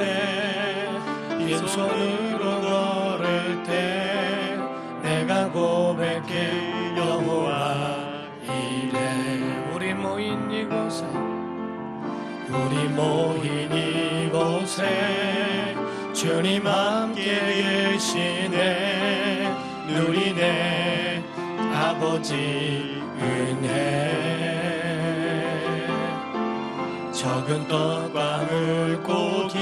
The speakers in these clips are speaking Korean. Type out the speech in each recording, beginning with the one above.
곳에 빈손으로 걸을 때 내가 고백해 여호와 이래. 우리 모인 이곳에 주님 함께 계시네. 누리네 아버지 은혜. 적은 떡과 물고기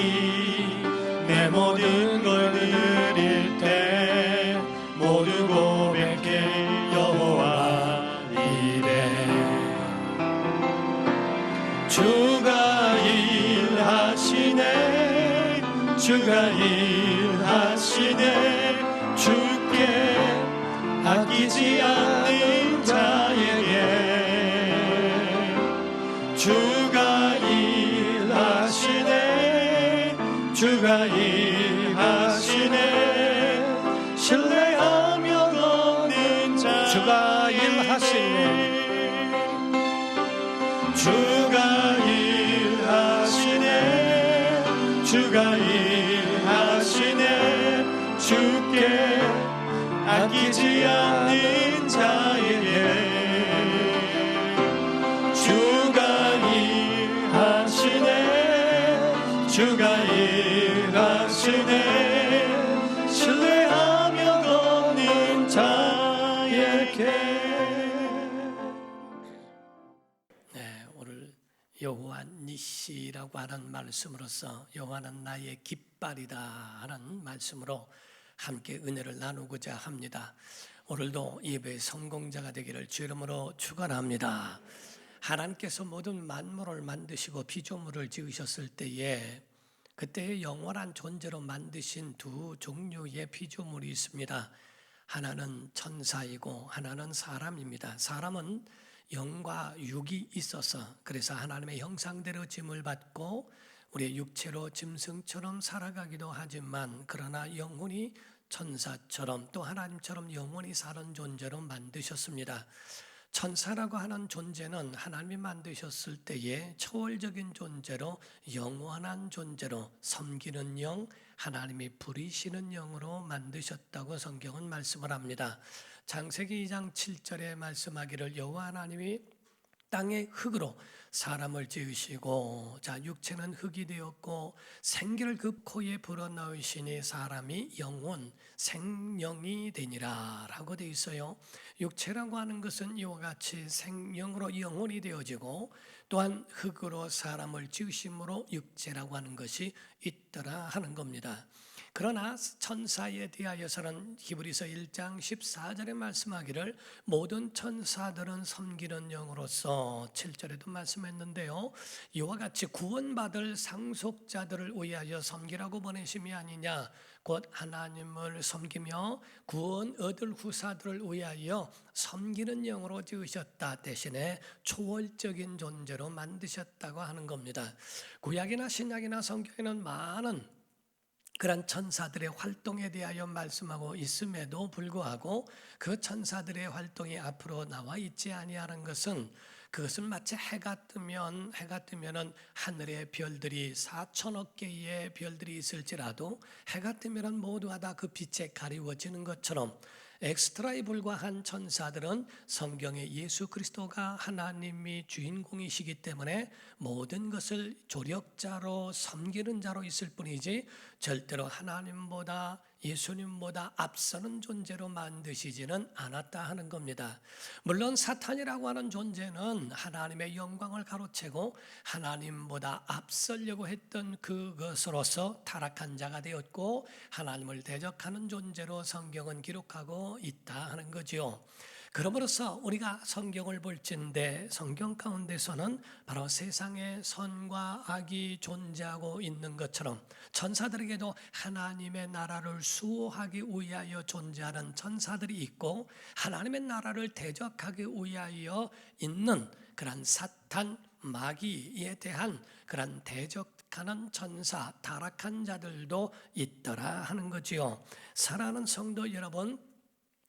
내 모든 걸 드릴 때 모두 고백해 여호와 이래. 주가 일하시네. 주가 일하시네. 주께 아끼지 않는 자에게 주가 일하시네. 주가 일하시네. 신뢰하며 걷는 자. 주가 일하시네. 주가 일하시네. 주가 일하시네. 주께 아끼지 않는 자에게 주가 일하시네. 주가 일하시네. 신뢰하며 걷는 자에게. 여호와 니시라고 하는 말씀으로서 여호와는 나의 깃발이다 하는 말씀으로 함께 은혜를 나누고자 합니다. 오늘도 예배 성공자가 되기를 주 이름으로 축원합니다. 하나님께서 모든 만물을 만드시고 피조물을 지으셨을 때에 그때의 영원한 존재로 만드신 두 종류의 피조물이 있습니다. 하나는 천사이고 하나는 사람입니다. 사람은 영과 육이 있어서 그래서 하나님의 형상대로 짐을 받고 우리의 육체로 짐승처럼 살아가기도 하지만 그러나 영혼이 천사처럼 또 하나님처럼 영원히 사는 존재로 만드셨습니다. 천사라고 하는 존재는 하나님이 만드셨을 때에 초월적인 존재로 영원한 존재로 섬기는 영, 하나님이 부리시는 영으로 만드셨다고 성경은 말씀을 합니다. 창세기 2장 7절에 말씀하기를 여호와 하나님이 땅의 흙으로 사람을 지으시고 육체는 흙이 되었고 생기를 그 코에 불어넣으시니 사람이 영혼 생명이 되니라 라고 되어 있어요. 육체라고 하는 것은 이와 같이 생명으로 영혼이 되어지고 또한 흙으로 사람을 지으심으로 육체라고 하는 것이 있더라 하는 겁니다. 그러나 천사에 대하여서는 히브리서 1장 14절에 말씀하기를 모든 천사들은 섬기는 영으로서 7절에도 말씀했는데요. 이와 같이 구원받을 상속자들을 위하여 섬기라고 보내심이 아니냐, 곧 하나님을 섬기며 구원 얻을 후사들을 위하여 섬기는 영으로 지으셨다. 대신에 초월적인 존재로 만드셨다고 하는 겁니다. 구약이나 신약이나 성경에는 많은 그런 천사들의 활동에 대하여 말씀하고 있음에도 불구하고 그 천사들의 활동이 앞으로 나와 있지 아니하는 것은 그것은 마치 해가 뜨면은 하늘의 별들이 4천억 개의 별들이 있을지라도 해가 뜨면은 모두가 다 그 빛에 가리워지는 것처럼 엑스트라에 불과한 천사들은 성경에 예수 그리스도가 하나님이 주인공이시기 때문에 모든 것을 조력자로 섬기는 자로 있을 뿐이지 절대로 하나님보다 예수님보다 앞서는 존재로 만드시지는 않았다 하는 겁니다. 물론 사탄이라고 하는 존재는 하나님의 영광을 가로채고 하나님보다 앞서려고 했던 그것으로서 타락한 자가 되었고 하나님을 대적하는 존재로 성경은 기록하고 있다 하는 거지요. 그러므로서 우리가 성경을 볼진대 성경 가운데서는 바로 세상에 선과 악이 존재하고 있는 것처럼 천사들에게도 하나님의 나라를 수호하기 위하여 존재하는 천사들이 있고 하나님의 나라를 대적하기 위하여 있는 그런 사탄 마귀에 대한 그런 대적하는 천사 타락한 자들도 있더라 하는 거지요. 사랑하는 성도 여러분,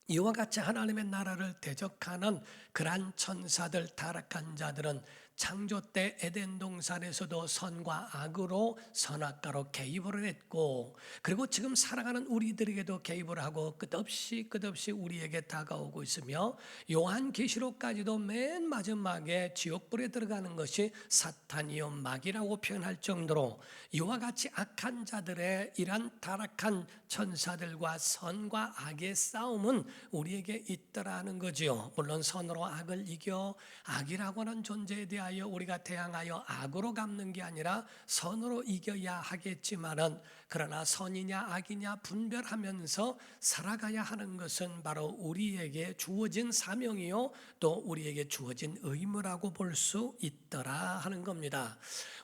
이와 같이 하나님의 나라를 대적하는 그러한 천사들 타락한 자들은 창조 때 에덴 동산에서도 선과 악으로 선악과로 개입을 했고, 그리고 지금 살아가는 우리들에게도 개입을 하고 끝없이 우리에게 다가오고 있으며, 요한계시록까지도 맨 마지막에 지옥불에 들어가는 것이 사탄이요 마귀라고 표현할 정도로 이와 같이 악한 자들의 이런 타락한 천사들과 선과 악의 싸움은 우리에게 있더라 하는 거지요. 물론 선으로 악을 이겨 악이라고 하는 존재에 대하여 우리가 대항하여 악으로 갚는 게 아니라 선으로 이겨야 하겠지만은, 그러나 선이냐 악이냐 분별하면서 살아가야 하는 것은 바로 우리에게 주어진 사명이요 또 우리에게 주어진 의무라고 볼 수 있더라 하는 겁니다.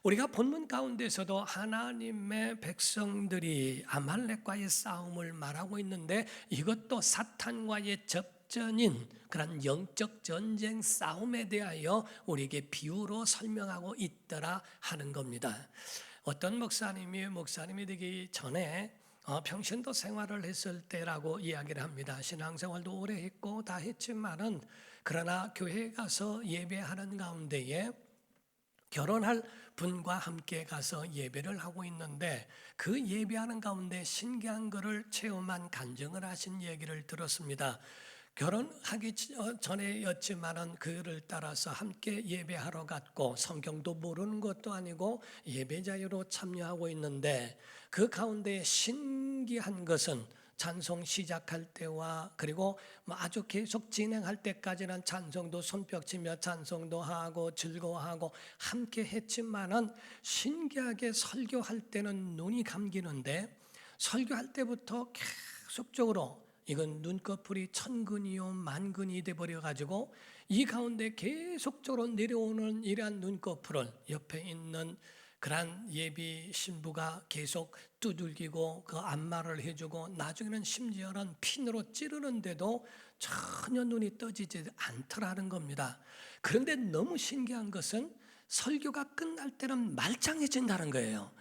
우리가 본문 가운데서도 하나님의 백성들이 아말렉과의 싸움을 말하고 있는데, 이것도 사탄과의 접전인 그런 영적 전쟁 싸움에 대하여 우리에게 비유로 설명하고 있더라 하는 겁니다. 어떤 목사님이 되기 전에 평신도 생활을 했을 때라고 이야기를 합니다. 신앙생활도 오래 했고 다 했지만은, 그러나 교회에 가서 예배하는 가운데에 결혼할 분과 함께 가서 예배를 하고 있는데, 그 예배하는 가운데 신기한 것을 체험한 간증을 하신 얘기를 들었습니다. 결혼하기 전에였지만은 그를 따라서 함께 예배하러 갔고, 성경도 모르는 것도 아니고 예배자유로 참여하고 있는데, 그 가운데 신기한 것은 찬송 시작할 때와 그리고 아주 계속 진행할 때까지는 찬송도 손뼉치며 찬송도 하고 즐거워하고 함께 했지만은, 신기하게 설교할 때는 눈이 감기는데, 설교할 때부터 계속적으로 이건 눈꺼풀이 천근이요 만근이 돼버려 가지고 이 가운데 계속적으로 내려오는 이러한 눈꺼풀을 옆에 있는 그런 예비 신부가 계속 두들기고 그 안마를 해주고, 나중에는 심지어는 핀으로 찌르는데도 전혀 눈이 떠지지 않더라는 겁니다. 그런데 너무 신기한 것은 설교가 끝날 때는 말짱해진다는 거예요.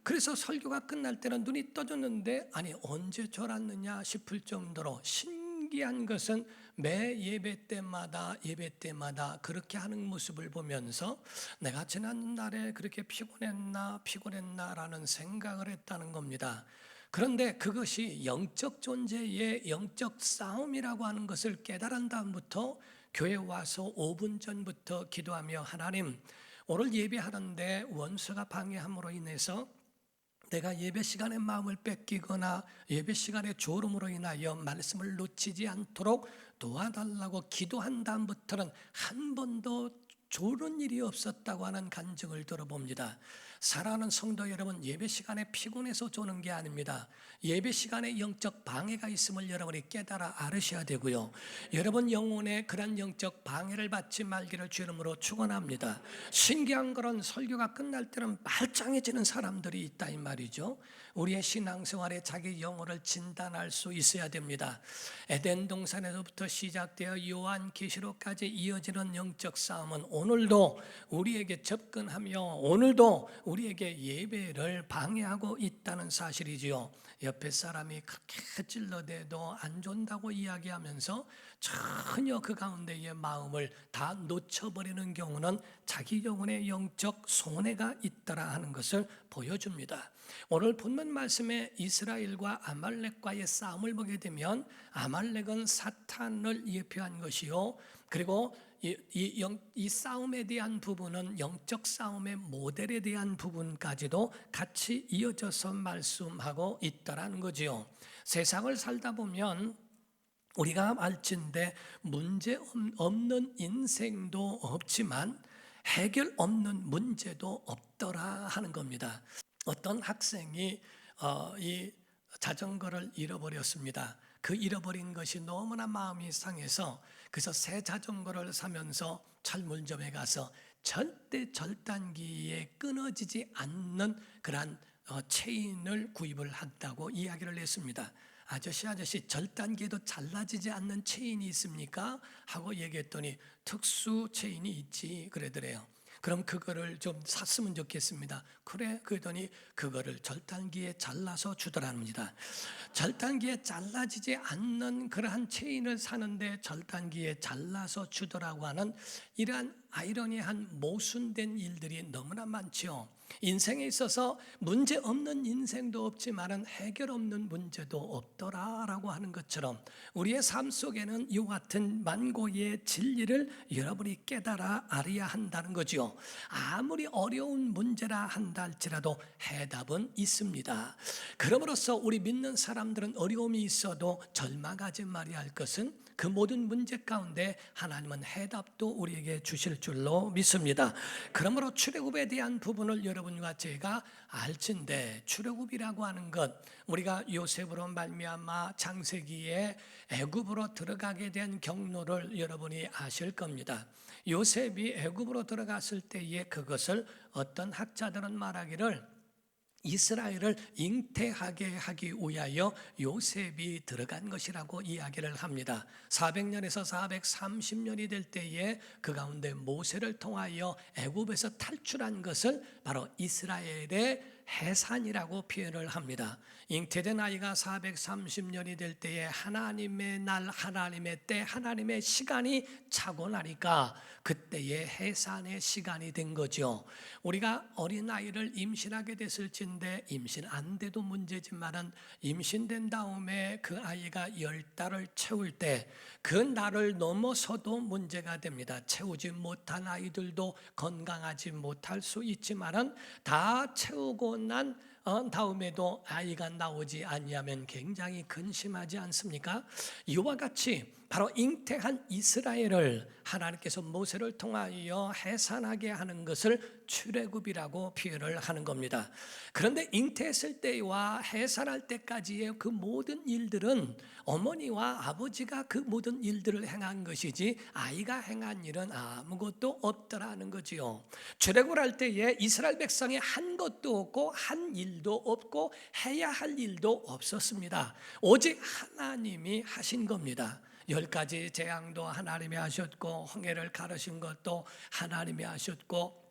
그래서 설교가 끝날 때는 눈이 떠졌는데, 아니 언제 졸았느냐 싶을 정도로 신기한 것은 매 예배 때마다 예배 그렇게 하는 모습을 보면서 내가 지난날에 그렇게 피곤했나라는 생각을 했다는 겁니다. 그런데 그것이 영적 존재의 영적 싸움이라고 하는 것을 깨달은 다음부터 교회 와서 5분 전부터 기도하며, 하나님 오늘 예배하는데 원수가 방해함으로 인해서 내가 예배 시간에 마음을 뺏기거나 예배 시간에 졸음으로 인하여 말씀을 놓치지 않도록 도와달라고 기도한 다음부터는 한 번도 졸은 일이 없었다고 하는 간증을 들어봅니다. 사랑하는 성도 여러분, 예배 시간에 피곤해서 조는 게 아닙니다. 예배 시간에 영적 방해가 있음을 여러분이 깨달아 알으셔야 되고요. 여러분 영혼에 그런 영적 방해를 받지 말기를 주 이름으로 축원합니다. 신기한 것은 설교가 끝날 때는 말짱해지는 사람들이 있다 이 말이죠. 우리의 신앙생활에 자기 영혼을 진단할 수 있어야 됩니다. 에덴 동산에서부터 시작되어 요한계시록까지 이어지는 영적 싸움은 오늘도 우리에게 접근하며 오늘도 우리에게 예배를 방해하고 있다는 사실이지요. 옆에 사람이 그렇게 찔러대도 안 좋다고 이야기하면서 전혀 그 가운데의 마음을 다 놓쳐버리는 경우는 자기 영혼의 영적 손해가 있더라 하는 것을 보여줍니다. 오늘 본문 말씀에 이스라엘과 아말렉과의 싸움을 보게 되면, 아말렉은 사탄을 예표한 것이요, 그리고 이 싸움에 대한 부분은 영적 싸움의 모델에 대한 부분까지도 같이 이어져서 말씀하고 있다라는 거지요. 세상을 살다 보면 우리가 알진대 문제 없는 인생도 없지만 해결 없는 문제도 없더라 하는 겁니다. 어떤 학생이 이 자전거를 잃어버렸습니다. 그 잃어버린 것이 너무나 마음이 상해서 그래서 새 자전거를 사면서 철물점에 가서 절대 절단기에 끊어지지 않는 그러한 체인을 구입을 한다고 이야기를 했습니다. 아저씨 절단기에도 잘라지지 않는 체인이 있습니까? 하고 얘기했더니 특수 체인이 있지 그러더래요. 그럼 그거를 좀 샀으면 좋겠습니다. 그래, 그러더니 그거를 절단기에 잘라서 주더랍니다. 절단기에 잘라지지 않는 그러한 체인을 사는데 절단기에 잘라서 주더라고 하는 이러한 아이러니한 모순된 일들이 너무나 많지요. 인생에 있어서 문제 없는 인생도 없지만은 해결 없는 문제도 없더라라고 하는 것처럼 우리의 삶 속에는 이와 같은 만고의 진리를 여러분이 깨달아 알아야 한다는 거죠. 아무리 어려운 문제라 한다 할지라도 해답은 있습니다. 그러므로써 우리 믿는 사람들은 어려움이 있어도 절망하지 말아야 할 것은 그 모든 문제 가운데 하나님은 해답도 우리에게 주실 줄로 믿습니다. 그러므로 출애굽에 대한 부분을 여러분과 제가 알진대, 출애굽이라고 하는 것, 우리가 요셉으로 말미암아 창세기에 애굽으로 들어가게 된 경로를 여러분이 아실 겁니다. 요셉이 애굽으로 들어갔을 때에 그것을 어떤 학자들은 말하기를 이스라엘을 잉태하게 하기 위하여 요셉이 들어간 것이라고 이야기를 합니다. 400년에서 430년이 될 때에 그 가운데 모세를 통하여 애굽에서 탈출한 것을 바로 이스라엘의 해산이라고 표현을 합니다. 잉태된 아이가 430년이 될 때에 하나님의 날, 하나님의 때, 하나님의 시간이 차고 나니까 그때의 해산의 시간이 된 거죠. 우리가 어린아이를 임신하게 됐을진데 임신 안 돼도 문제지만은 임신된 다음에 그 아이가 10달을 채울 때 그 날을 넘어서도 문제가 됩니다. 채우지 못한 아이들도 건강하지 못할 수 있지만은 다 채우고 난 다음에도 아이가 나오지 아니하면 굉장히 근심하지 않습니까? 이와 같이 바로 잉태한 이스라엘을 하나님께서 모세를 통하여 해산하게 하는 것을 출애굽이라고 표현을 하는 겁니다. 그런데 잉태했을 때와 해산할 때까지의 그 모든 일들은 어머니와 아버지가 그 모든 일들을 행한 것이지 아이가 행한 일은 아무것도 없더라는 거지요. 출애굽을 할 때에 이스라엘 백성이 한 것도 없고 한 일도 없고 해야 할 일도 없었습니다. 오직 하나님이 하신 겁니다. 10가지 재앙도 하나님이 하셨고 홍해를 가르신 것도 하나님이 하셨고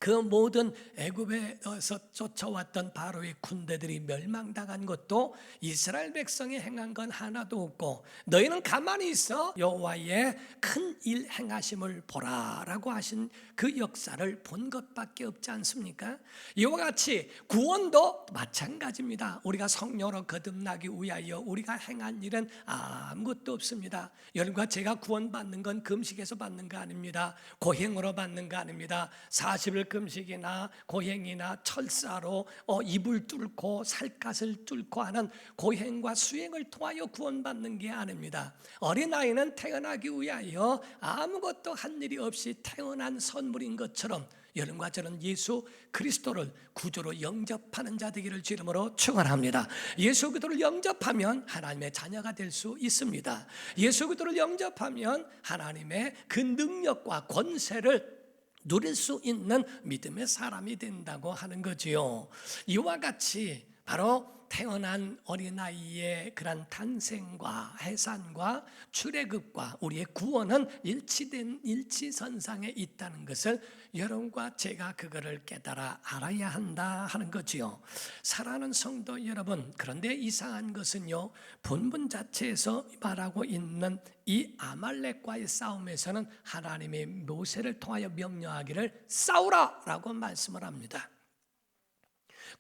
그 모든 애굽에서 쫓아왔던 바로의 군대들이 멸망당한 것도 이스라엘 백성이 행한 건 하나도 없고 너희는 가만히 있어 여호와의 큰 일 행하심을 보라라고 하신 그 역사를 본 것밖에 없지 않습니까? 이와 같이 구원도 마찬가지입니다. 우리가 성령으로 거듭나기 위하여 우리가 행한 일은 아무것도 없습니다. 여러분과 제가 구원받는 건 금식에서 받는 거 아닙니다. 고행으로 받는 거 아닙니다. 40일 금식이나 고행이나 철사로 입을 뚫고 살갗을 뚫고 하는 고행과 수행을 통하여 구원받는 게 아닙니다. 어린아이는 태어나기 위하여 아무것도 한 일이 없이 태어난 선물인 것처럼 여러분과 저는 예수 그리스도를 구주로 영접하는 자 되기를 주님으로 축원합니다. 예수 그리스도를 영접하면 하나님의 자녀가 될 수 있습니다. 예수 그리스도를 영접하면 하나님의 그 능력과 권세를 누릴 수 있는 믿음의 사람이 된다고 하는 거지요. 이와 같이 바로 태어난 어린아이의 그런 탄생과 해산과 출애굽과 우리의 구원은 일치된 일치선상에 있다는 것을 여러분과 제가 그거를 깨달아 알아야 한다 하는 거지요. 사랑하는 성도 여러분, 그런데 이상한 것은요, 본문 자체에서 말하고 있는 이 아말렉과의 싸움에서는 하나님의 모세를 통하여 명령하기를 싸우라라고 말씀을 합니다.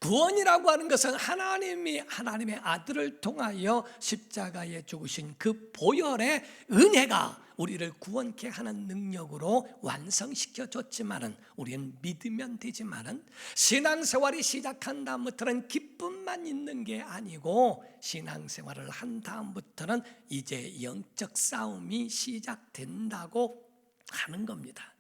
구원이라고 하는 것은 하나님의 아들을 통하여 십자가에 죽으신 그 보혈의 은혜가 우리를 구원케 하는 능력으로 완성시켜 줬지만은 우리는 믿으면 되지만은 신앙생활이 시작한 다음부터는 기쁨만 있는 게 아니고 신앙생활을 한 다음부터는 이제 영적 싸움이 시작된다고 하는 겁니다.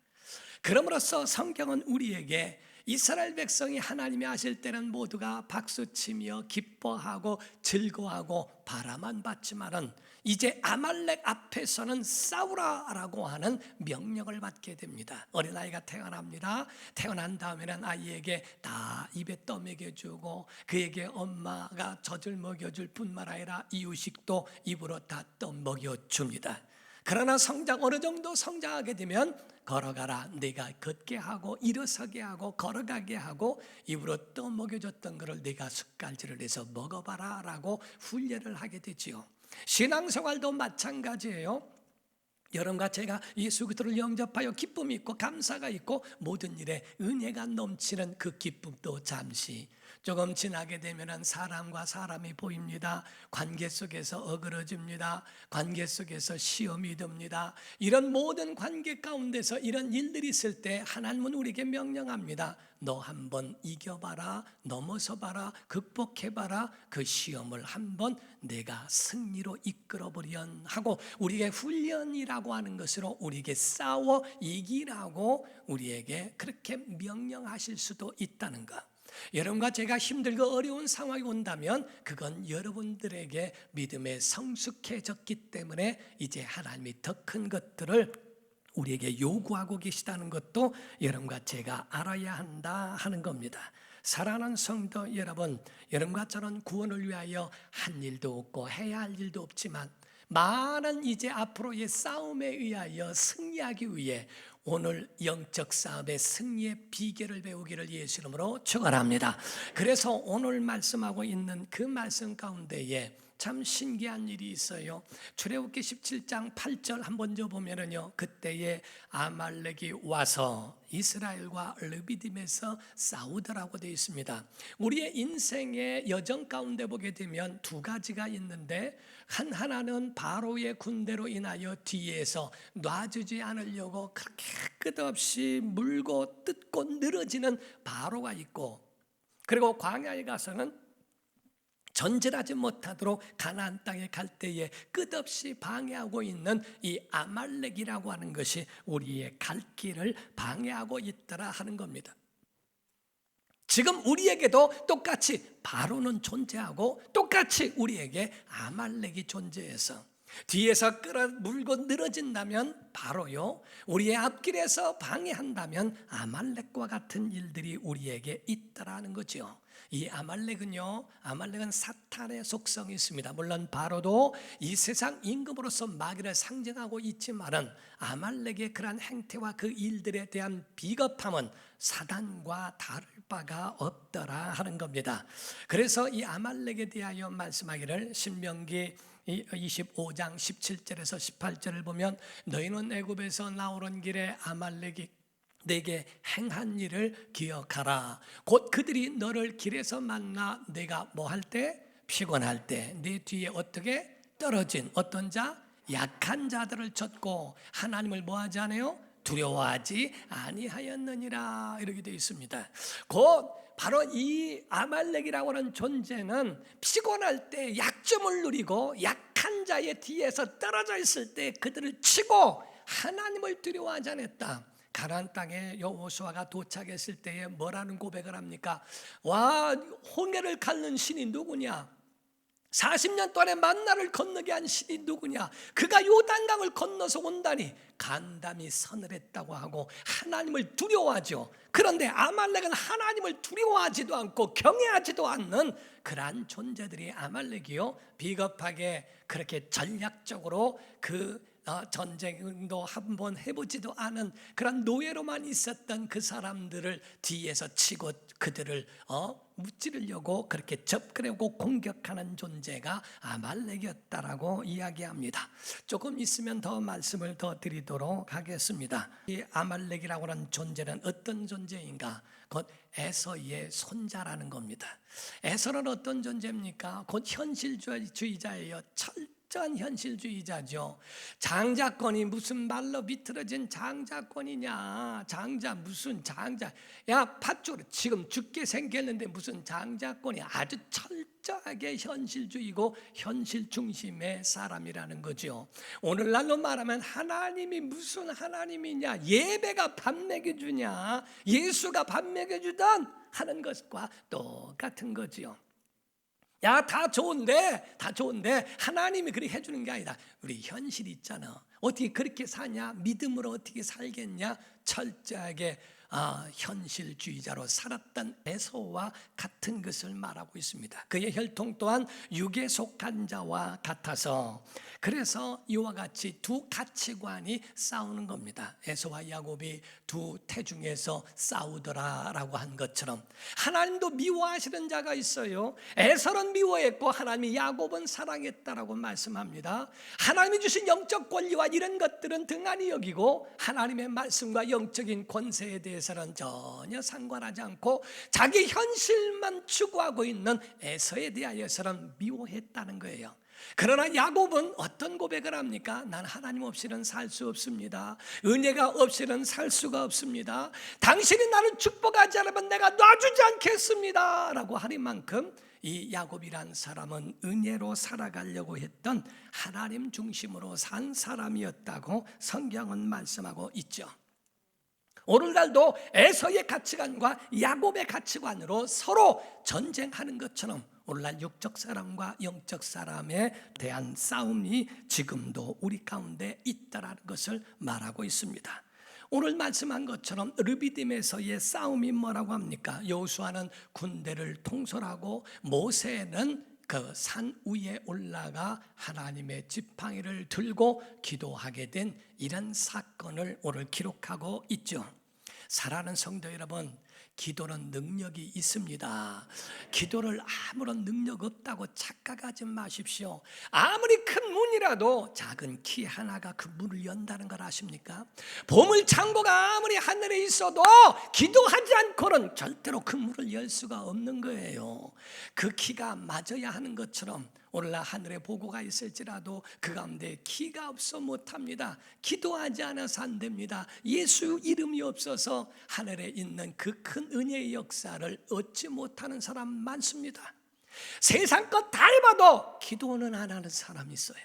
그러므로써 성경은 우리에게 이스라엘 백성이 하나님이 하실 때는 모두가 박수치며 기뻐하고 즐거워하고 바라만 봤지만은 이제 아말렉 앞에서는 싸우라라고 하는 명령을 받게 됩니다. 어린아이가 태어납니다. 태어난 다음에는 아이에게 다 입에 떠먹여주고 그에게 엄마가 젖을 먹여줄 뿐만 아니라 이유식도 입으로 다 떠먹여줍니다. 그러나 어느 정도 성장하게 되면 걸어가라, 내가 걷게 하고 일어서게 하고 걸어가게 하고 입으로 떠먹여줬던 것을 내가 숟갈질을 해서 먹어봐라 라고 훈련을 하게 되지요. 신앙생활도 마찬가지예요. 여러분과 제가 예수 그리스도를 영접하여 기쁨이 있고 감사가 있고 모든 일에 은혜가 넘치는 그 기쁨도 잠시 조금 지나게 되면 사람과 사람이 보입니다. 관계 속에서 어그러집니다. 관계 속에서 시험이 듭니다. 이런 모든 관계 가운데서 이런 일들이 있을 때 하나님은 우리에게 명령합니다. 너 한번 이겨봐라, 넘어서봐라, 극복해봐라. 그 시험을 한번 내가 승리로 이끌어보련 하고 우리에게 훈련이라고 하는 것으로 우리에게 싸워 이기라고 우리에게 그렇게 명령하실 수도 있다는 것. 여러분과 제가 힘들고 어려운 상황이 온다면 그건 여러분들에게 믿음에 성숙해졌기 때문에 이제 하나님이 더 큰 것들을 우리에게 요구하고 계시다는 것도 여러분과 제가 알아야 한다 하는 겁니다. 사랑하는 성도 여러분, 여러분과 저는 구원을 위하여 한 일도 없고 해야 할 일도 없지만 많은 이제 앞으로의 싸움에 의하여 승리하기 위해 오늘 영적 싸움의 승리의 비결을 배우기를 예수 이름으로 축원합니다. 그래서 오늘 말씀하고 있는 그 말씀 가운데에 참 신기한 일이 있어요. 출애굽기 17장 8절 한번 보면은요, 그때에 아말렉이 와서 이스라엘과 르비딤에서 싸우더라고 되어 있습니다. 우리의 인생의 여정 가운데 보게 되면 두 가지가 있는데 하나는 바로의 군대로 인하여 뒤에서 놔주지 않으려고 그렇게 끝없이 물고 뜯고 늘어지는 바로가 있고, 그리고 광야에 가서는 전진하지 못하도록 가나안 땅에 갈 때에 끝없이 방해하고 있는 이 아말렉이라고 하는 것이 우리의 갈 길을 방해하고 있더라 하는 겁니다. 지금 우리에게도 똑같이 바로는 존재하고 똑같이 우리에게 아말렉이 존재해서 뒤에서 물고 늘어진다면 바로요, 우리의 앞길에서 방해한다면 아말렉과 같은 일들이 우리에게 있더라는 거죠. 이 아말렉은 사탄의 속성이 있습니다. 물론 바로도 이 세상 임금으로서 마귀를 상징하고 있지만은 아말렉의 그러한 행태와 그 일들에 대한 비겁함은 사단과 다를 바가 없더라 하는 겁니다. 그래서 이 아말렉에 대하여 말씀하기를 신명기 25장 17절에서 18절을 보면 너희는 애굽에서 나오는 길에 아말렉이 내게 행한 일을 기억하라. 곧 그들이 너를 길에서 만나 내가 뭐 할 때? 피곤할 때 네 뒤에 어떻게? 떨어진 어떤 자? 약한 자들을 쳤고 하나님을 뭐 하지 않아요? 두려워하지 아니하였느니라 이렇게 되어 있습니다. 곧 바로 이 아말렉이라고 하는 존재는 피곤할 때 약점을 누리고 약한 자의 뒤에서 떨어져 있을 때 그들을 치고 하나님을 두려워하지 않았다. 가나안 땅에 여호수아가 도착했을 때에 뭐라는 고백을 합니까? 와, 홍해를 갈는 신이 누구냐? 40년 동안에 만나를 건너게 한 신이 누구냐? 그가 요단강을 건너서 온다니 간담이 서늘했다고 하고 하나님을 두려워하죠. 그런데 아말렉은 하나님을 두려워하지도 않고 경외하지도 않는 그러한 존재들이 아말렉이요, 비겁하게 그렇게 전략적으로 그 전쟁도 한번 해보지도 않은 그런 노예로만 있었던 그 사람들을 뒤에서 치고 그들을 무찌르려고 그렇게 접근하고 공격하는 존재가 아말렉이었다라고 이야기합니다. 조금 있으면 더 말씀을 더 드리도록 하겠습니다. 이 아말렉이라고 하는 존재는 어떤 존재인가? 곧 에서의 손자라는 겁니다. 에서는 어떤 존재입니까? 곧 현실주의자예요. 철저한 현실주의자죠. 장자권이 무슨 말로 비틀어진 장자권이냐? 장자 무슨 장자? 야, 팥죽 지금 죽게 생겼는데 무슨 장자권이? 아주 철저하게 현실주의고 현실 중심의 사람이라는 거죠. 오늘날로 말하면 하나님이 무슨 하나님이냐? 예배가 밥 먹여주냐? 예수가 밥 먹여주던 하는 것과 똑같은 거지요. 야, 다 좋은데 하나님이 그렇게 해주는 게 아니다. 우리 현실이 있잖아. 어떻게 그렇게 사냐? 믿음으로 어떻게 살겠냐? 철저하게 현실주의자로 살았던 에서와 같은 것을 말하고 있습니다. 그의 혈통 또한 육에 속한 자와 같아서, 그래서 이와 같이 두 가치관이 싸우는 겁니다. 에서와 야곱이 두 태중에서 싸우더라라고 한 것처럼 하나님도 미워하시는 자가 있어요. 에서는 미워했고 하나님이 야곱은 사랑했다라고 말씀합니다. 하나님이 주신 영적 권리와 이런 것들은 등한히 여기고 하나님의 말씀과 영적인 권세에 대해서는 전혀 상관하지 않고 자기 현실만 추구하고 있는 에서에 대하여서는 미워했다는 거예요. 그러나 야곱은 어떤 고백을 합니까? 난 하나님 없이는 살 수 없습니다. 은혜가 없이는 살 수가 없습니다. 당신이 나를 축복하지 않으면 내가 놔주지 않겠습니다 라고 하는 만큼 이 야곱이란 사람은 은혜로 살아가려고 했던 하나님 중심으로 산 사람이었다고 성경은 말씀하고 있죠. 오늘날도 에서의 가치관과 야곱의 가치관으로 서로 전쟁하는 것처럼 오늘날 육적 사람과 영적 사람에 대한 싸움이 지금도 우리 가운데 있다라는 것을 말하고 있습니다. 오늘 말씀한 것처럼 르비딤에서의 싸움이 뭐라고 합니까? 여호수아는 군대를 통솔하고 모세는 그 산 위에 올라가 하나님의 지팡이를 들고 기도하게 된 이런 사건을 오늘 기록하고 있죠. 사랑하는 성도 여러분, 기도는 능력이 있습니다. 기도를 아무런 능력 없다고 착각하지 마십시오. 아무리 큰 문이라도 작은 키 하나가 그 문을 연다는 걸 아십니까? 보물 창고가 아무리 하늘에 있어도 기도하지 않고는 절대로 그 문을 열 수가 없는 거예요. 그 키가 맞아야 하는 것처럼 오늘날 하늘에 보고가 있을지라도 그 가운데 키가 없어 못합니다. 기도하지 않아서 안 됩니다. 예수 이름이 없어서 하늘에 있는 그 큰 은혜의 역사를 얻지 못하는 사람 많습니다. 세상 것 다 해봐도 기도는 안 하는 사람이 있어요.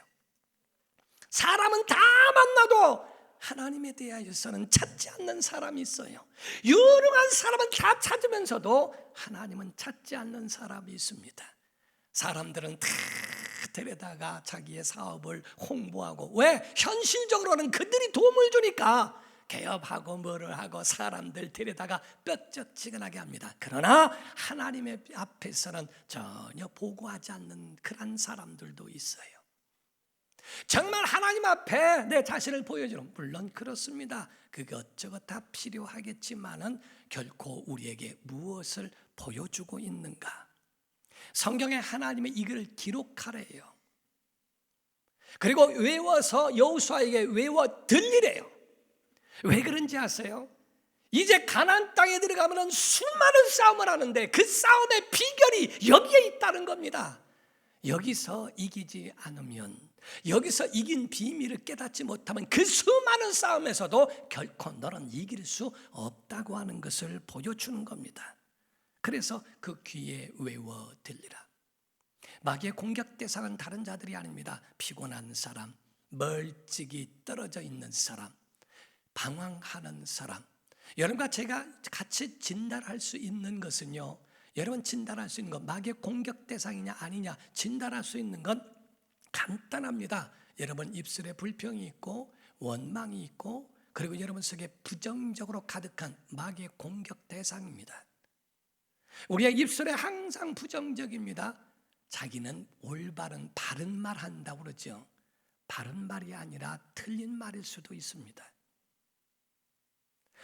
사람은 다 만나도 하나님에 대하여서는 찾지 않는 사람이 있어요. 유능한 사람은 다 찾으면서도 하나님은 찾지 않는 사람이 있습니다. 사람들은 다 데려다가 자기의 사업을 홍보하고, 왜? 현실적으로는 그들이 도움을 주니까 개업하고 뭐를 하고 사람들 데려다가 뼈쩍지근하게 합니다. 그러나 하나님의 앞에서는 전혀 보고하지 않는 그런 사람들도 있어요. 정말 하나님 앞에 내 자신을 보여주는, 물론 그렇습니다. 그것저것 다 필요하겠지만은 결코 우리에게 무엇을 보여주고 있는가? 성경에 하나님의 이걸 기록하래요. 그리고 외워서 여호수아에게 외워 들리래요. 왜 그런지 아세요? 이제 가나안 땅에 들어가면 수많은 싸움을 하는데 그 싸움의 비결이 여기에 있다는 겁니다. 여기서 이기지 않으면, 여기서 이긴 비밀을 깨닫지 못하면 그 수많은 싸움에서도 결코 너는 이길 수 없다고 하는 것을 보여주는 겁니다. 그래서 그 귀에 외워 들리라. 마귀의 공격 대상은 다른 자들이 아닙니다. 피곤한 사람, 멀찍이 떨어져 있는 사람, 방황하는 사람. 여러분과 제가 같이 진단할 수 있는 것은요, 여러분 진단할 수 있는 것, 마귀의 공격 대상이냐 아니냐 진단할 수 있는 건 간단합니다. 여러분 입술에 불평이 있고 원망이 있고, 그리고 여러분 속에 부정적으로 가득한 마귀의 공격 대상입니다. 우리의 입술에 항상 부정적입니다. 자기는 올바른 바른 말 한다고 그러죠. 바른 말이 아니라 틀린 말일 수도 있습니다.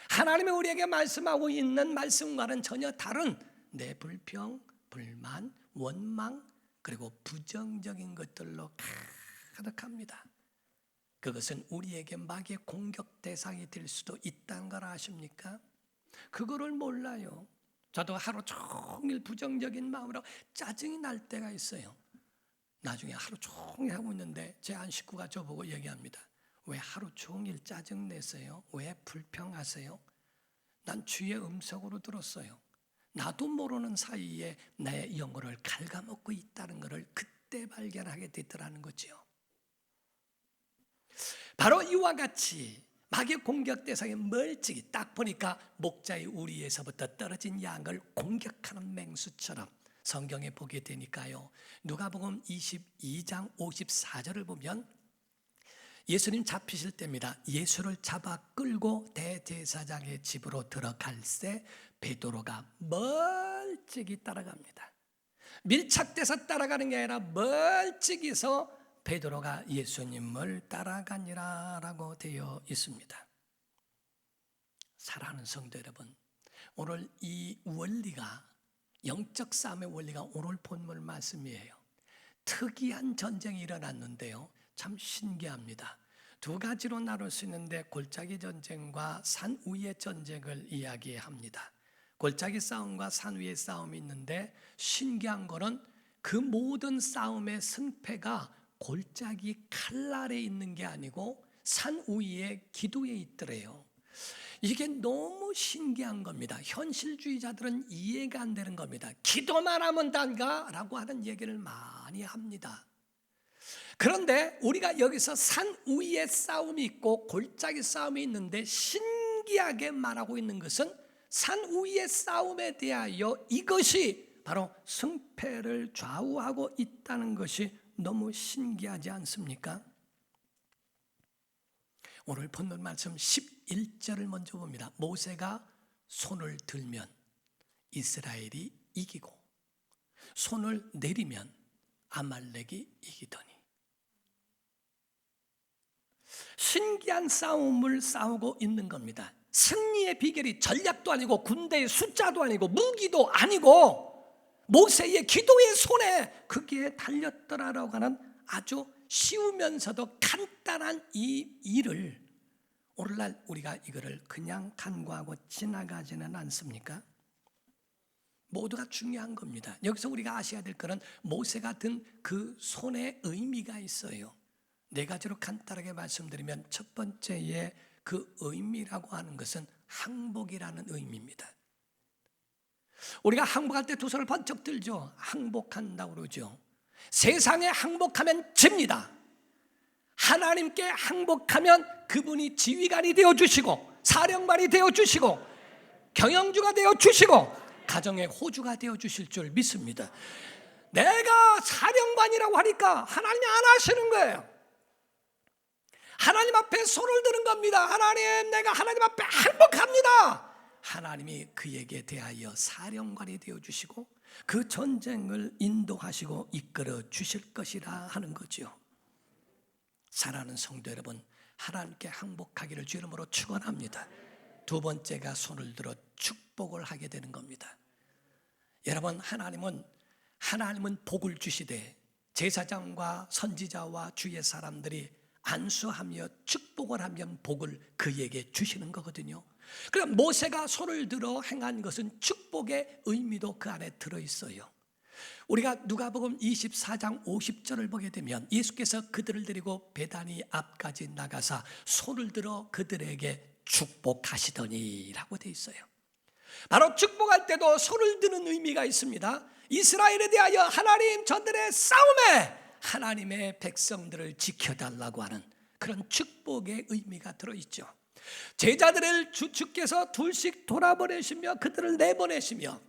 하나님이 우리에게 말씀하고 있는 말씀과는 전혀 다른 내 불평, 불만, 원망, 그리고 부정적인 것들로 가득합니다. 그것은 우리에게 마귀의 공격 대상이 될 수도 있다는 걸 아십니까? 그거를 몰라요. 저도 하루 종일 부정적인 마음으로 짜증이 날 때가 있어요. 나중에 하루 종일 하고 있는데 제 한 식구가 저보고 얘기합니다. 왜 하루 종일 짜증 내세요? 왜 불평하세요? 난 주의 음성으로 들었어요. 나도 모르는 사이에 내 영혼을 갉아먹고 있다는 것을 그때 발견하게 되더라는 거죠. 바로 이와 같이 마귀의 공격 대상에 멀찍이 딱 보니까 목자의 우리에서부터 떨어진 양을 공격하는 맹수처럼 성경에 보게 되니까요. 누가복음 22장 54절을 보면 예수님 잡히실 때입니다. 예수를 잡아 끌고 대제사장의 집으로 들어갈새 베드로가 멀찍이 따라갑니다. 밀착돼서 따라가는 게 아니라 멀찍이서 베드로가 예수님을 따라가니라라고 되어 있습니다. 사랑하는 성도 여러분, 오늘 이 원리가, 영적 싸움의 원리가 오늘 본문 말씀이에요. 특이한 전쟁이 일어났는데요, 참 신기합니다. 두 가지로 나눌 수 있는데 골짜기 전쟁과 산 위의 전쟁을 이야기합니다. 골짜기 싸움과 산 위의 싸움이 있는데 신기한 거는 그 모든 싸움의 승패가 골짜기 칼날에 있는 게 아니고 산 위의 기도에 있더래요. 이게 너무 신기한 겁니다. 현실주의자들은 이해가 안 되는 겁니다. 기도만 하면 단가라고 하는 얘기를 많이 합니다. 그런데 우리가 여기서 산 위의 싸움이 있고 골짜기 싸움이 있는데 신기하게 말하고 있는 것은 산 위의 싸움에 대하여 이것이 바로 승패를 좌우하고 있다는 것이 너무 신기하지 않습니까? 오늘 본문 말씀 11절을 먼저 봅니다. 모세가 손을 들면 이스라엘이 이기고 손을 내리면 아말렉이 이기더니. 신기한 싸움을 싸우고 있는 겁니다. 승리의 비결이 전략도 아니고 군대의 숫자도 아니고 무기도 아니고 모세의 기도의 손에 그게 달렸더라라고 하는 아주 쉬우면서도 간단한 이 일을 오늘날 우리가 이거를 그냥 간과하고 지나가지는 않습니까? 모두가 중요한 겁니다. 여기서 우리가 아셔야 될 것은 모세가 든 그 손에 의미가 있어요. 네 가지로 간단하게 말씀드리면 첫 번째의 그 의미라고 하는 것은 항복이라는 의미입니다. 우리가 항복할 때 두 손을 번쩍 들죠. 항복한다고 그러죠. 세상에 항복하면 집니다. 하나님께 항복하면 그분이 지휘관이 되어주시고 사령관이 되어주시고 경영주가 되어주시고 가정의 호주가 되어주실 줄 믿습니다. 내가 사령관이라고 하니까 하나님이 안 하시는 거예요. 하나님 앞에 손을 드는 겁니다. 하나님, 내가 하나님 앞에 항복합니다. 하나님이 그에게 대하여 사령관이 되어주시고 그 전쟁을 인도하시고 이끌어 주실 것이라 하는 거죠. 사랑하는 성도 여러분, 하나님께 항복하기를 주 이름으로 축원합니다. 두 번째가 손을 들어 축복을 하게 되는 겁니다. 여러분, 하나님은 복을 주시되 제사장과 선지자와 주의 사람들이 안수하며 축복을 하면 복을 그에게 주시는 거거든요. 그럼 모세가 손을 들어 행한 것은 축복의 의미도 그 안에 들어있어요. 우리가 누가복음 24장 50절을 보게 되면 예수께서 그들을 데리고 베다니 앞까지 나가사 손을 들어 그들에게 축복하시더니 라고 되어 있어요. 바로 축복할 때도 손을 드는 의미가 있습니다. 이스라엘에 대하여 하나님, 저들의 싸움에 하나님의 백성들을 지켜달라고 하는 그런 축복의 의미가 들어있죠. 제자들을 주께서 둘씩 돌아보내시며 그들을 내보내시며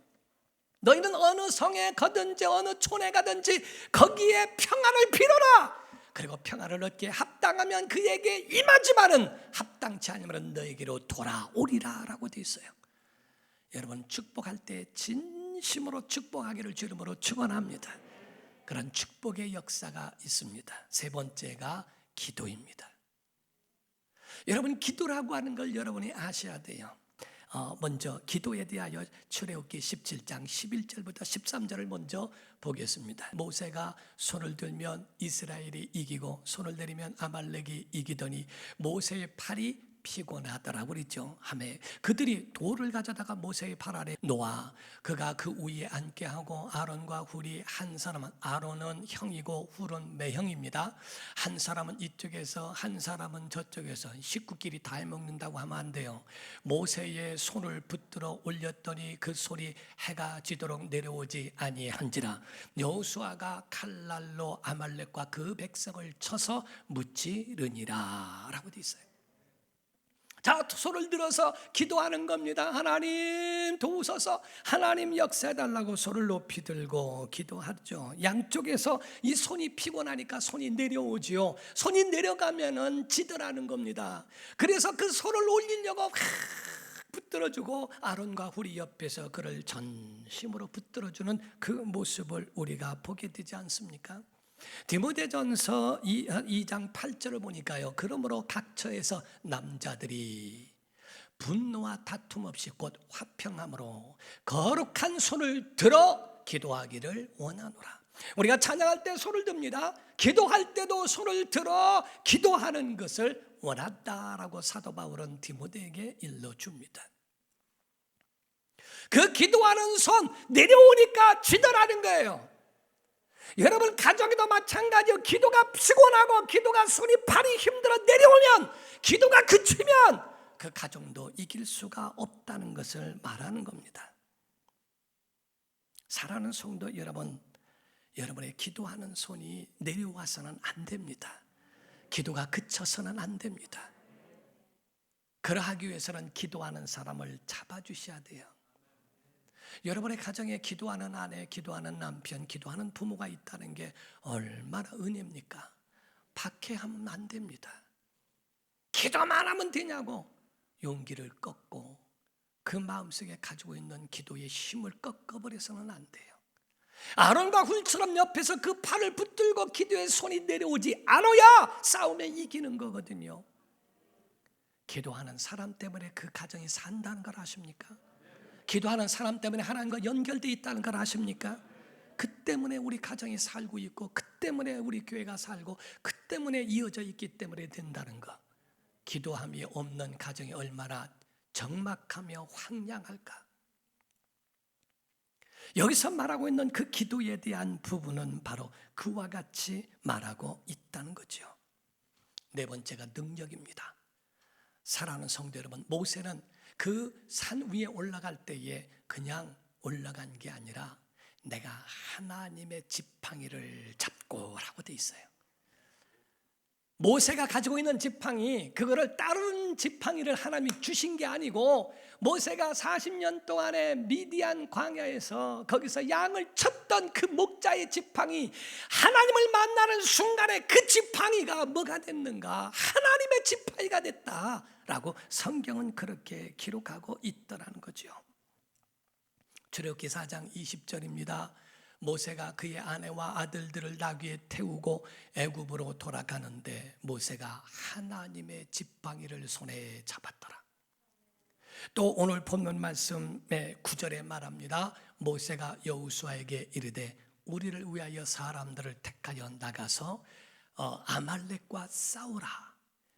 너희는 어느 성에 가든지 어느 촌에 가든지 거기에 평안을 빌어라. 그리고 평안을 얻기에 합당하면 그에게 임하지만은 합당치 않으면 너에게로 돌아오리라 라고 되어 있어요. 여러분, 축복할 때 진심으로 축복하기를 주 이름으로 축원합니다. 그런 축복의 역사가 있습니다. 세 번째가 기도입니다. 여러분, 기도라고 하는 걸 여러분이 아셔야 돼요. 먼저 기도에 대하여 출애굽기 17장 11절부터 13절을 먼저 보겠습니다. 모세가 손을 들면 이스라엘이 이기고 손을 내리면 아말렉이 이기더니 모세의 팔이 피곤하더라고 그랬죠. 하매 그들이 돌을 가져다가 모세의 팔 아래 놓아 그가 그 위에 앉게 하고 아론과 훌이 한 사람은, 아론은 형이고 훌은 매형입니다. 한 사람은 이쪽에서 한 사람은 저쪽에서 식구끼리 다 해먹는다고 하면 안 돼요. 모세의 손을 붙들어 올렸더니 그 손이 해가 지도록 내려오지 아니한지라. 여호수아가 칼날로 아말렉과 그 백성을 쳐서 무찌르니라 라고 되어 있어요. 자, 손을 들어서 기도하는 겁니다. 하나님 도우소서, 하나님 역사해달라고 손을 높이 들고 기도하죠. 양쪽에서 이 손이 피곤하니까 손이 내려오지요. 손이 내려가면은 지더라는 겁니다. 그래서 그 손을 올리려고 붙들어주고 아론과 훌이 옆에서 그를 전심으로 붙들어주는 그 모습을 우리가 보게 되지 않습니까? 디모데전서 2장 8절을 보니까요, 그러므로 각처에서 남자들이 분노와 다툼 없이 곧 화평함으로 거룩한 손을 들어 기도하기를 원하노라. 우리가 찬양할 때 손을 듭니다. 기도할 때도 손을 들어 기도하는 것을 원한다라고 사도 바울은 디모데에게 일러줍니다. 그 기도하는 손 내려오니까 지더라는 거예요. 여러분 가정에도 마찬가지요. 기도가 피곤하고 기도가 손이 발이 힘들어 내려오면, 기도가 그치면 그 가정도 이길 수가 없다는 것을 말하는 겁니다. 사랑하는 성도 여러분, 여러분의 기도하는 손이 내려와서는 안 됩니다. 기도가 그쳐서는 안 됩니다. 그러하기 위해서는 기도하는 사람을 잡아주셔야 돼요. 여러분의 가정에 기도하는 아내, 기도하는 남편, 기도하는 부모가 있다는 게 얼마나 은혜입니까? 박해하면 안 됩니다. 기도만 하면 되냐고 용기를 꺾고 그 마음속에 가지고 있는 기도의 힘을 꺾어버려서는 안 돼요. 아론과 훌처럼 옆에서 그 팔을 붙들고 기도의 손이 내려오지 않아야 싸움에 이기는 거거든요. 기도하는 사람 때문에 그 가정이 산다는 걸 아십니까? 기도하는 사람 때문에 하나님과 연결되어 있다는 걸 아십니까? 그 때문에 우리 가정이 살고 있고, 그 때문에 우리 교회가 살고, 그 때문에 이어져 있기 때문에 된다는 것. 기도함이 없는 가정이 얼마나 적막하며 황량할까? 여기서 말하고 있는 그 기도에 대한 부분은 바로 그와 같이 말하고 있다는 거죠. 네 번째가 능력입니다. 사랑하는 성도 여러분, 모세는 그 산 위에 올라갈 때에 그냥 올라간 게 아니라 내가 하나님의 지팡이를 잡고라고 돼 있어요. 모세가 가지고 있는 지팡이, 그거를 다른 지팡이를 하나님이 주신 게 아니고, 모세가 40년 동안에 미디안 광야에서 거기서 양을 쳤던 그 목자의 지팡이, 하나님을 만나는 순간에 그 지팡이가 뭐가 됐는가? 하나님의 지팡이가 됐다라고 성경은 그렇게 기록하고 있더라는 거죠. 출애굽기 4장 20절입니다. 모세가 그의 아내와 아들들을 나귀에 태우고 애굽으로 돌아가는데 모세가 하나님의 지팡이를 손에 잡았더라. 또 오늘 본문 말씀의 9절에 말합니다. 모세가 여호수아에게 이르되 우리를 위하여 사람들을 택하여 나가서 아말렉과 싸우라.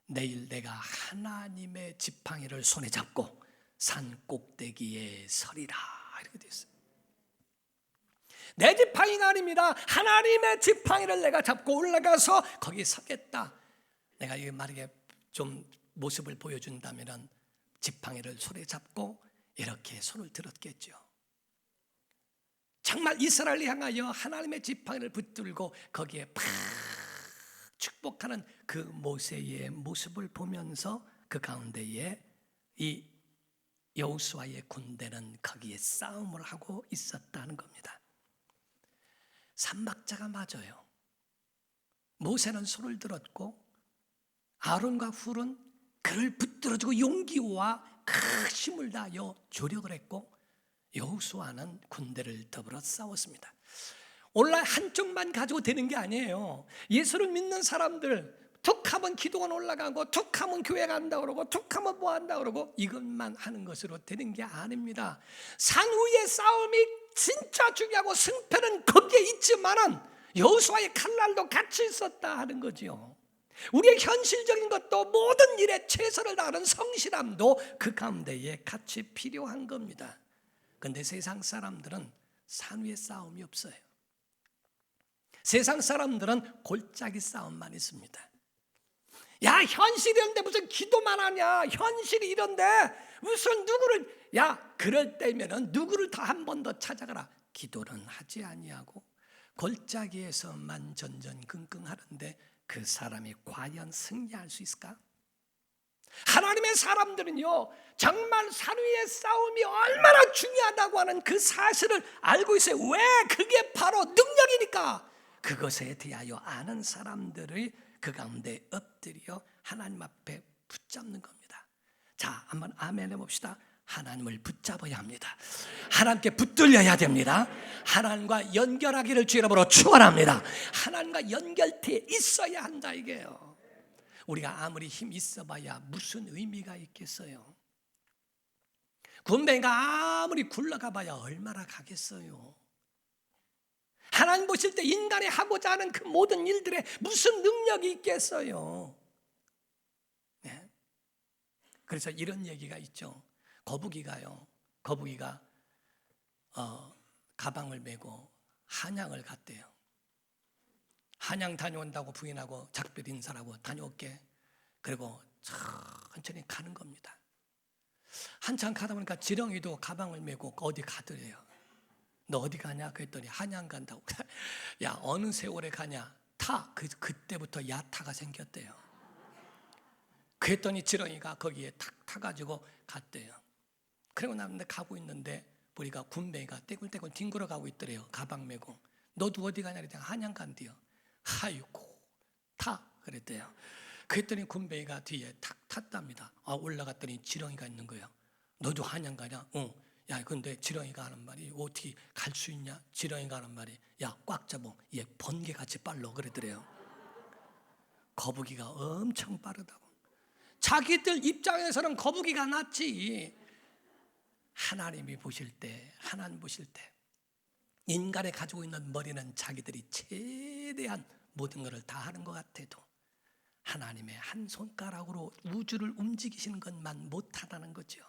내일 내가 하나님의 지팡이를 손에 잡고 산 꼭대기에 서리라. 이렇게 되어 있어요. 내 지팡이가 아닙니다. 하나님의 지팡이를 내가 잡고 올라가서 거기 서겠다. 내가 이 말에 좀 모습을 보여준다면 지팡이를 손에 잡고 이렇게 손을 들었겠죠. 정말 이스라엘을 향하여 하나님의 지팡이를 붙들고 거기에 팍 축복하는 그 모세의 모습을 보면서 그 가운데에 이 여호수아의 군대는 거기에 싸움을 하고 있었다는 겁니다. 삼박자가 맞아요. 모세는 손을 들었고 아론과 훌은 그를 붙들어주고 용기와 큰 힘을 다하여 조력을 했고, 여호수아는 군대를 더불어 싸웠습니다. 오늘날 한쪽만 가지고 되는 게 아니에요. 예수를 믿는 사람들 툭하면 기도원 올라가고 툭하면 교회 간다 그러고 툭하면 뭐 한다 그러고 이것만 하는 것으로 되는 게 아닙니다. 산 위의 싸움이 진짜 중요하고 승패는 거기에 있지만은 여호수아의 칼날도 같이 있었다 하는 거죠. 우리의 현실적인 것도 모든 일에 최선을 다하는 성실함도 그 가운데에 같이 필요한 겁니다. 그런데 세상 사람들은 산 위의 싸움이 없어요. 세상 사람들은 골짜기 싸움만 있습니다. 야, 현실이 이런데 무슨 기도만 하냐? 현실이 이런데 무슨 누구를, 야, 그럴 때면은 누구를 더 한 번 더 찾아가라. 기도는 하지 아니하고 골짜기에서만 전전긍긍 하는데 그 사람이 과연 승리할 수 있을까? 하나님의 사람들은요, 정말 산 위의 싸움이 얼마나 중요하다고 하는 그 사실을 알고 있어요. 왜? 그게 바로 능력이니까. 그것에 대하여 아는 사람들을 그 가운데 엎드려 하나님 앞에 붙잡는 겁니다. 자, 한번 아멘 해봅시다. 하나님을 붙잡아야 합니다. 하나님께 붙들려야 됩니다. 하나님과 연결하기를 주 이름으로 축원합니다. 하나님과 연결돼 있어야 한다 이게요. 우리가 아무리 힘 있어봐야 무슨 의미가 있겠어요? 군뱅이가 아무리 굴러가봐야 얼마나 가겠어요? 하나님 보실 때 인간이 하고자 하는 그 모든 일들에 무슨 능력이 있겠어요? 네. 그래서 이런 얘기가 있죠. 거북이가 가방을 메고 한양을 갔대요. 한양 다녀온다고 부인하고 작별 인사라고 다녀올게. 그리고 천천히 가는 겁니다. 한참 가다 보니까 지렁이도 가방을 메고 어디 가더래요. 너 어디 가냐? 그랬더니 한양 간다고. 야, 어느 세월에 가냐? 그때부터 야타가 생겼대요. 그랬더니 지렁이가 거기에 탁 타가지고 갔대요. 그리고 나는데 가고 있는데 보니까 군뱅이가 떼굴떼굴 뒹굴어 가고 있더래요. 가방 메고. 너도 어디 가냐? 그랬더니 한양 간대요. 아이고, 타 그랬대요. 그랬더니 군뱅이가 뒤에 탁 탔답니다. 올라갔더니 지렁이가 있는 거예요. 너도 한양 가냐? 야, 근데 지렁이가 하는 말이 어떻게 갈 수 있냐? 지렁이가 하는 말이 야, 꽉 잡어. 얘 번개같이 빨라 그랬더래요. 거북이가 엄청 빠르다고. 자기들 입장에서는 거북이가 낫지. 하나님 보실 때 인간이 가지고 있는 머리는 자기들이 최대한 모든 것을 다 하는 것 같아도 하나님의 한 손가락으로 우주를 움직이시는 것만 못하다는 거죠.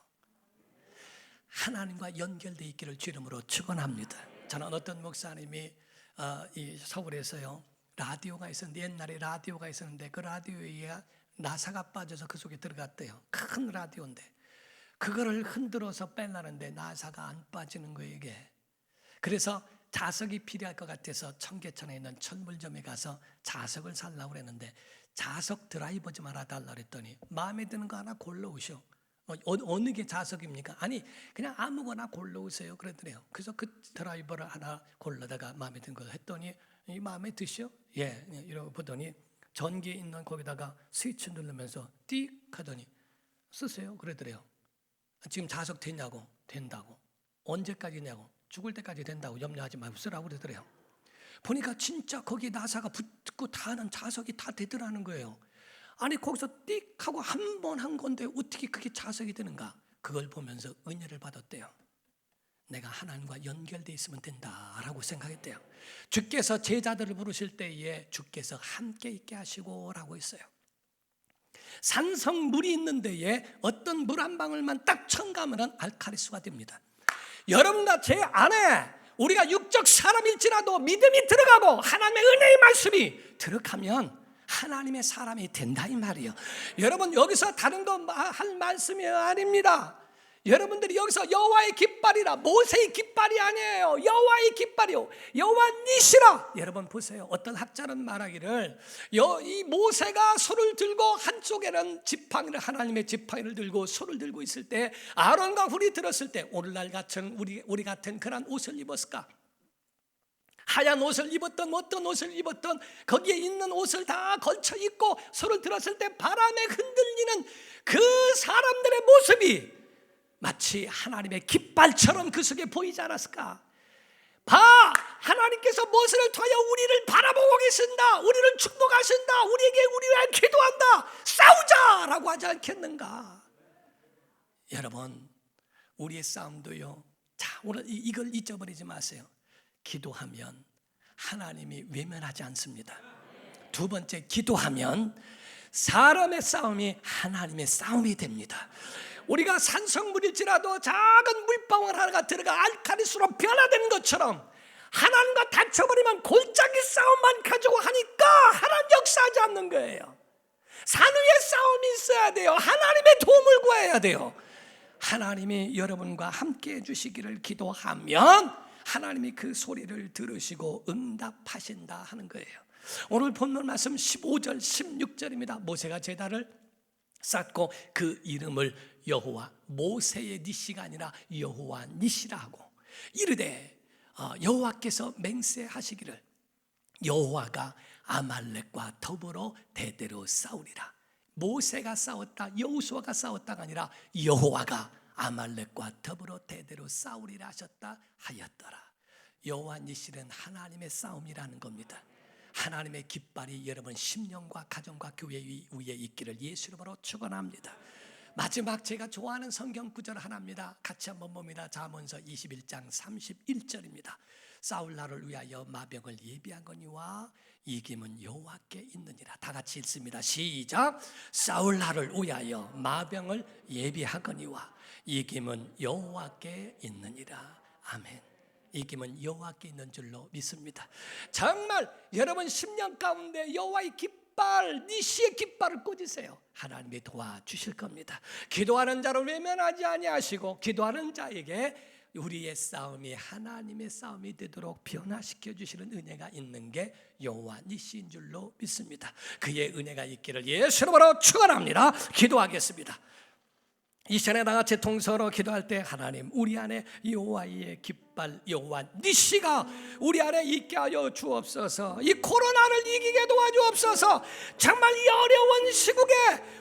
하나님과 연결되어 있기를 주 이름으로 축원합니다. 저는 어떤 목사님이 이 서울에서요 라디오가 있었는데, 옛날에 라디오가 있었는데 그 라디오에 나사가 빠져서 그 속에 들어갔대요. 큰 라디오인데 그거를 흔들어서 빼려는데 나사가 안 빠지는 거예요 이게. 그래서 자석이 필요할 것 같아서 청계천에 있는 천물점에 가서 자석을 살라고 그랬는데 자석 드라이버 좀 하나 달라고 그랬더니 마음에 드는 거 하나 골라오셔. 어느 게 자석입니까? 아니 그냥 아무거나 골라오세요 그러더래요. 그래서 그 드라이버를 하나 골라다가 마음에 든 걸 했더니 이 마음에 드시오? 예, 이러고 보더니 전기 있는 거기다가 스위치 누르면서 띡 하더니 쓰세요 그러더래요. 지금 자석 됐냐고. 된다고. 언제까지냐고. 죽을 때까지 된다고. 염려하지 말고 쓰라고 그러더래요. 보니까 진짜 거기 나사가 붙고 다 하는 자석이 다 되더라는 거예요. 아니 거기서 띡 하고 한 번 한 건데 어떻게 그게 자석이 되는가? 그걸 보면서 은혜를 받았대요. 내가 하나님과 연결돼 있으면 된다라고 생각했대요. 주께서 제자들을 부르실 때에 주께서 함께 있게 하시고라고 했어요. 산성물이 있는 데에 어떤 물 한 방울만 딱 첨가하면 알칼리수가 됩니다. 여러분과 제 안에 우리가 육적 사람일지라도 믿음이 들어가고 하나님의 은혜의 말씀이 들어가면 하나님의 사람이 된다 이 말이에요. 여러분 여기서 다른 거 할 말씀이 아닙니다. 여러분들이 여기서 여호와의 깃발이라, 모세의 깃발이 아니에요. 여호와의 깃발이요, 여호와 니시라. 여러분 보세요. 어떤 학자는 말하기를 이 모세가 소를 들고 한쪽에는 지팡이를, 하나님의 지팡이를 들고 소를 들고 있을 때 아론과 훌이 들었을 때 오늘날 같은 우리 같은 그런 옷을 입었을까? 하얀 옷을 입었던 어떤 옷을 입었던 거기에 있는 옷을 다 걸쳐 입고 소를 들었을 때 바람에 흔들리는 그 사람들의 모습이 마치 하나님의 깃발처럼 그 속에 보이지 않았을까? 하나님께서 무엇을 통하여 우리를 바라보고 계신다, 우리를 축복하신다, 우리에게 우리를 기도한다, 싸우자라고 하지 않겠는가? 여러분 우리의 싸움도요, 자 오늘 이걸 잊어버리지 마세요. 기도하면 하나님이 외면하지 않습니다. 두 번째, 기도하면 사람의 싸움이 하나님의 싸움이 됩니다. 우리가 산성물일지라도 작은 물방울 하나가 들어가 알칼리수로 변화되는 것처럼 하나님과 다쳐버리면 골짜기 싸움만 가지고 하니까 하나님 역사하지 않는 거예요. 산 위에 싸움이 있어야 돼요. 하나님의 도움을 구해야 돼요. 하나님이 여러분과 함께 해주시기를 기도하면 하나님이 그 소리를 들으시고 응답하신다 하는 거예요. 오늘 본문 말씀 15절 16절입니다. 모세가 제단을 쌓고 그 이름을 여호와, 모세의 니시가 아니라 여호와 니시라 하고, 이르되 여호와께서 맹세하시기를 여호와가 아말렉과 더불어 대대로 싸우리라. 모세가 싸웠다, 여호수아가 싸웠다가 아니라 여호와가 아말렉과 더불어 대대로 싸우리라 하셨다 하였더라. 여호와 니시는 하나님의 싸움이라는 겁니다. 하나님의 깃발이 여러분 심령과 가정과 교회 위에 있기를 예수 이름으로 축원합니다. 마지막 제가 좋아하는 성경 구절 하나입니다. 같이 한번 봅니다. 잠언서 21장 31절입니다. 싸울 날을 위하여 마병을 예비하거니와 이김은 여호와께 있느니라. 다 같이 읽습니다. 시작. 싸울 날을 위하여 마병을 예비하거니와 이김은 여호와께 있느니라. 아멘. 이김은 여호와께 있는 줄로 믿습니다. 정말 여러분 심령 가운데 여호와의 깃발, 니시의 깃발을 꽂으세요. 하나님이 도와주실 겁니다. 기도하는 자를 외면하지 아니하시고 기도하는 자에게 우리의 싸움이 하나님의 싸움이 되도록 변화시켜 주시는 은혜가 있는 게 여호와 니시인 줄로 믿습니다. 그의 은혜가 있기를 예수 이름으로 축원합니다. 기도하겠습니다. 이 시간에 다 같이 통성으로 기도할 때 하나님, 우리 안에 여호와의 깃발 여호와 니시가 우리 안에 있게 하여 주옵소서. 이 코로나를 이기게 도와주옵소서. 정말 이 어려운 시국에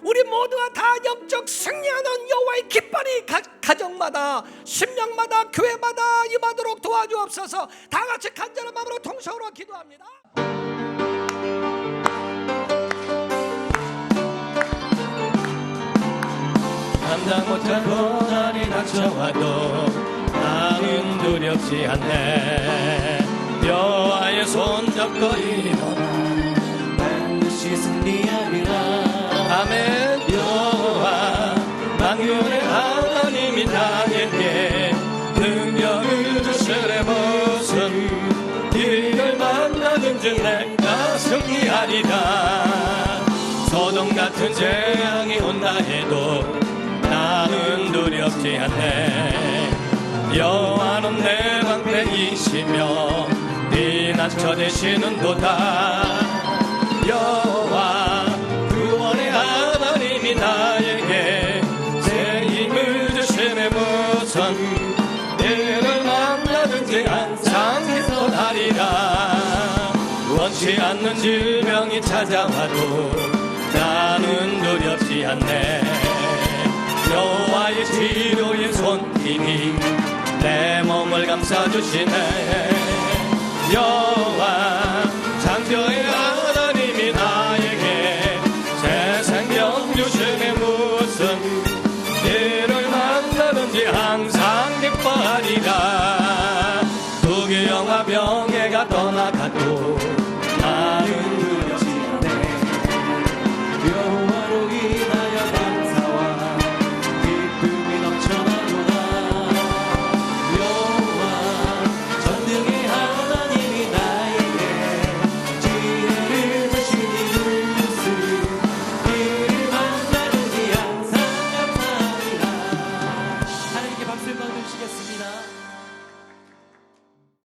우리 모두가 다 영적 승리하는 여호와의 깃발이 가정마다 심령마다 교회마다 임하도록 도와주옵소서. 다 같이 간절한 마음으로 통성으로 기도합니다. 감당 못할 고난이 닥쳐와도 나는 두렵지 않네. 여호와의 손잡고 일어나 반드시 승리하리라. 아멘. 여호와 만군의 하나님이 나에게 능력을 주시네. 무슨 일을 만나든지 내가 승리하리라. 소돔 같은 재앙이 온다 해도 나는 두렵지 않네. 여호와는 내 방패이시며 네 난처 되시는도다. 여호와 구원의 하나님이 나에게 새 힘을 주시네. 무슨 일을 만나든지 항상 기도하리라. 원치 않는 질병이 찾아와도 나는 두렵지 않네. 여호와의 치료의 손길이 내 몸을 감싸주시네. 여호와 창조의 하나님이 나에게 새 생명 주시네. 무슨 일을 만나든지 항상 기뻐하리라. 부귀영화 병해가 떠나가도 나는 두렵지 않네. 여호와로 인하여 감사와 기쁨이 넘쳐나도다. 여호와 전능의 하나님이 나에게 지혜를 주시니 무슨 일을 만나든지 항상 감사하리라. 하나님께 박수를 받으시겠습니다.